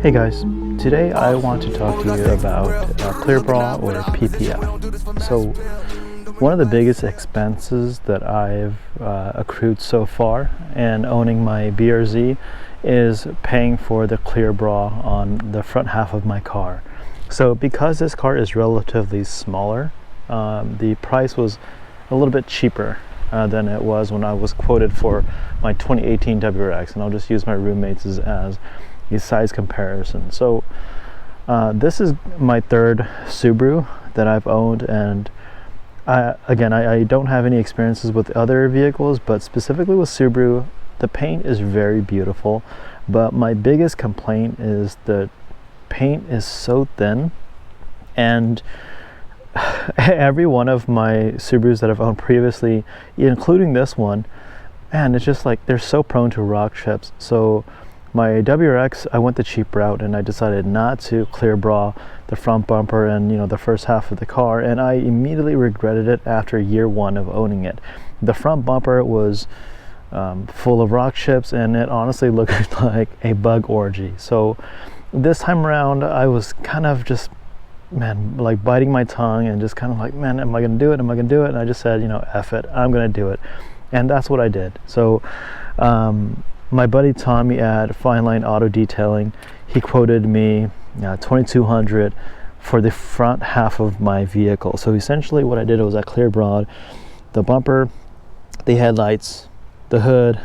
Hey guys, today I want to talk to you about clear bra or PPF. So one of the biggest expenses that I've accrued so far in owning my BRZ is paying for the clear bra on the front half of my car. So because this car is relatively smaller, the price was a little bit cheaper than it was when I was quoted for my 2018 WRX, and I'll just use my roommates as a size comparison. So this is my third Subaru that I've owned, and I don't have any experiences with other vehicles, but specifically with Subaru, the paint is very beautiful, but my biggest complaint is the paint is so thin, and every one of my Subarus that I've owned previously, including this one, man, it's just like they're so prone to rock chips. So my WRX, I went the cheap route and I decided not to clear bra the front bumper and the first half of the car, and I immediately regretted it after year one of owning it. The front bumper was full of rock chips, and it honestly looked like a bug orgy. So this time around I was kind of just, man, like biting my tongue and just kind of like, man, am I gonna do it? Am I gonna do it? And I just said, F it, I'm gonna do it. And that's what I did. So my buddy Tommy at Fine Line Auto Detailing, he quoted me $2,200 for the front half of my vehicle. So essentially what I did was I clear bra'd the bumper, the headlights, the hood,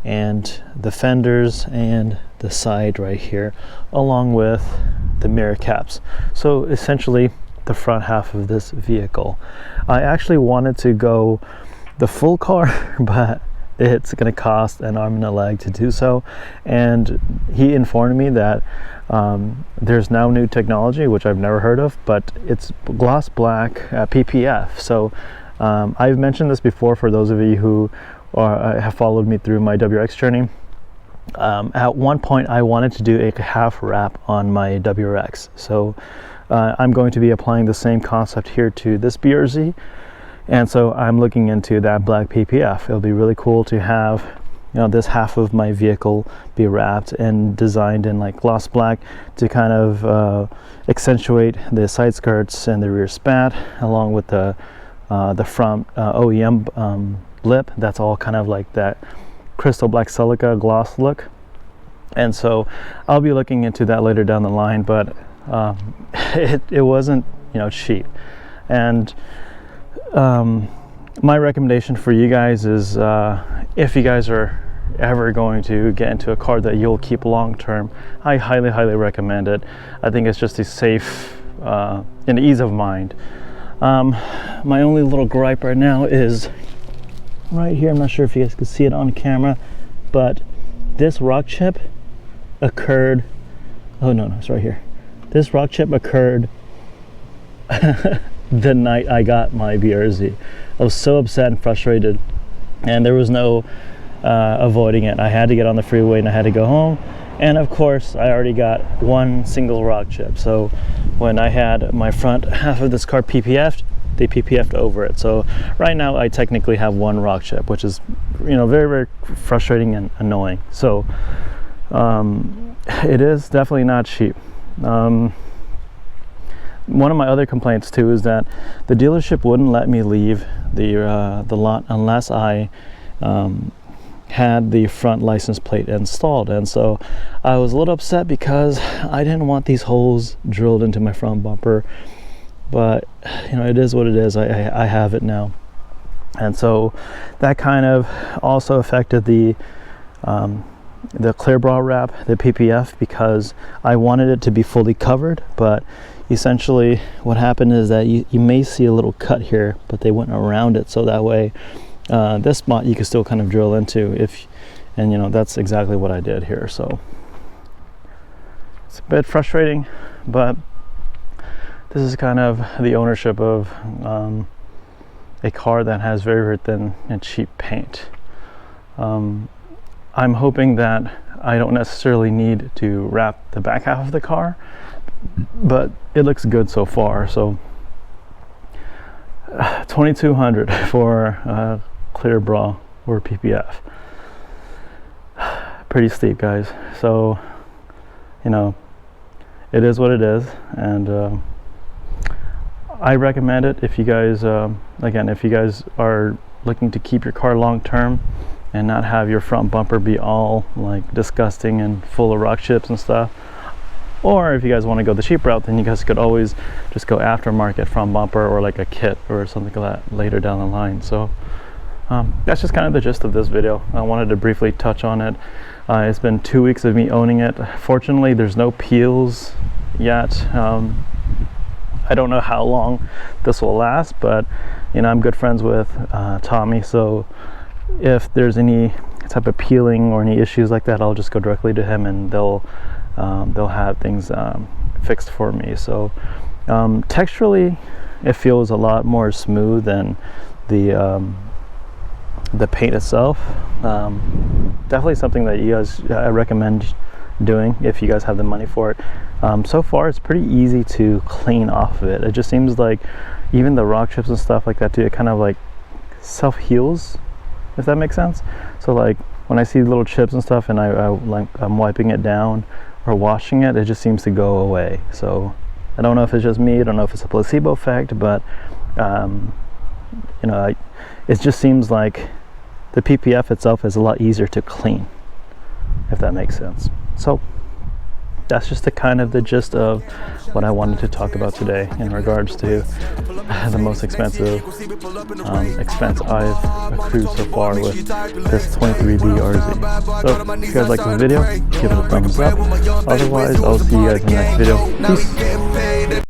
and the fenders and the side right here, along with the mirror caps. So essentially the front half of this vehicle. I actually wanted to go the full car, but it's going to cost an arm and a leg to do so, and he informed me that there's now new technology which I've never heard of, but it's gloss black PPF. So I've mentioned this before for those of you who have followed me through my WRX journey. At one point I wanted to do a half wrap on my WRX, so I'm going to be applying the same concept here to this BRZ, and so I'm looking into that black PPF. It'll be really cool to have this half of my vehicle be wrapped and designed in like gloss black to kind of accentuate the side skirts and the rear spat, along with the front OEM lip. That's all kind of like that crystal black silica gloss look, and so I'll be looking into that later down the line. But it wasn't cheap, and my recommendation for you guys is if you guys are ever going to get into a car that you'll keep long term, I highly recommend it. I think it's just a safe and ease of mind. My only little gripe right now is right here. I'm not sure if you guys can see it on camera, but this rock chip occurred, oh no, it's right here. This rock chip occurred the night I got my BRZ. I was so upset and frustrated, and there was no avoiding it. I had to get on the freeway and I had to go home, and of course I already got one single rock chip. So when I had my front half of this car PPF'd, they PPF'd over it. So right now I technically have one rock chip, which is very frustrating and annoying. So it is definitely not cheap. One of my other complaints too is that the dealership wouldn't let me leave the lot unless I had the front license plate installed, and so I was a little upset because I didn't want these holes drilled into my front bumper. But it is what it is. I have it now, and so that kind of also affected the clear bra wrap, the PPF, because I wanted it to be fully covered. But essentially what happened is that you may see a little cut here, but they went around it, so that way this spot you can still kind of drill into and that's exactly what I did here. So it's a bit frustrating, but this is kind of the ownership of a car that has very thin and cheap paint. I'm hoping that I don't necessarily need to wrap the back half of the car, but it looks good so far. So $2,200 for clear bra or PPF. Pretty steep, guys. So it is what it is, and I recommend it if you guys, again, if you guys are looking to keep your car long term and not have your front bumper be all like disgusting and full of rock chips and stuff. Or if you guys want to go the cheap route, then you guys could always just go aftermarket front bumper or like a kit or something like that later down the line. So that's just kind of the gist of this video. I wanted to briefly touch on it. It's been 2 weeks of me owning it. Fortunately, there's no peels yet. I don't know how long this will last, but you know, I'm good friends with Tommy, so if there's any type of peeling or any issues like that, I'll just go directly to him and they'll have things fixed for me. So texturally it feels a lot more smooth than the paint itself. Definitely something that you guys, I recommend doing if you guys have the money for it. So far it's pretty easy to clean off of it. It just seems like even the rock chips and stuff like that too, it kind of like self heals, if that makes sense. So like when I see little chips and stuff and I'm wiping it down or washing it, it just seems to go away. So I don't know if it's just me, I don't know if it's a placebo effect, but you know, it just seems like the PPF itself is a lot easier to clean, if that makes sense. So that's just the gist of what I wanted to talk about today in regards to the most expensive expense I've accrued so far with this 23B RZ. So if you guys like this video, give it a thumbs up. Otherwise, I'll see you guys in the next video. Peace.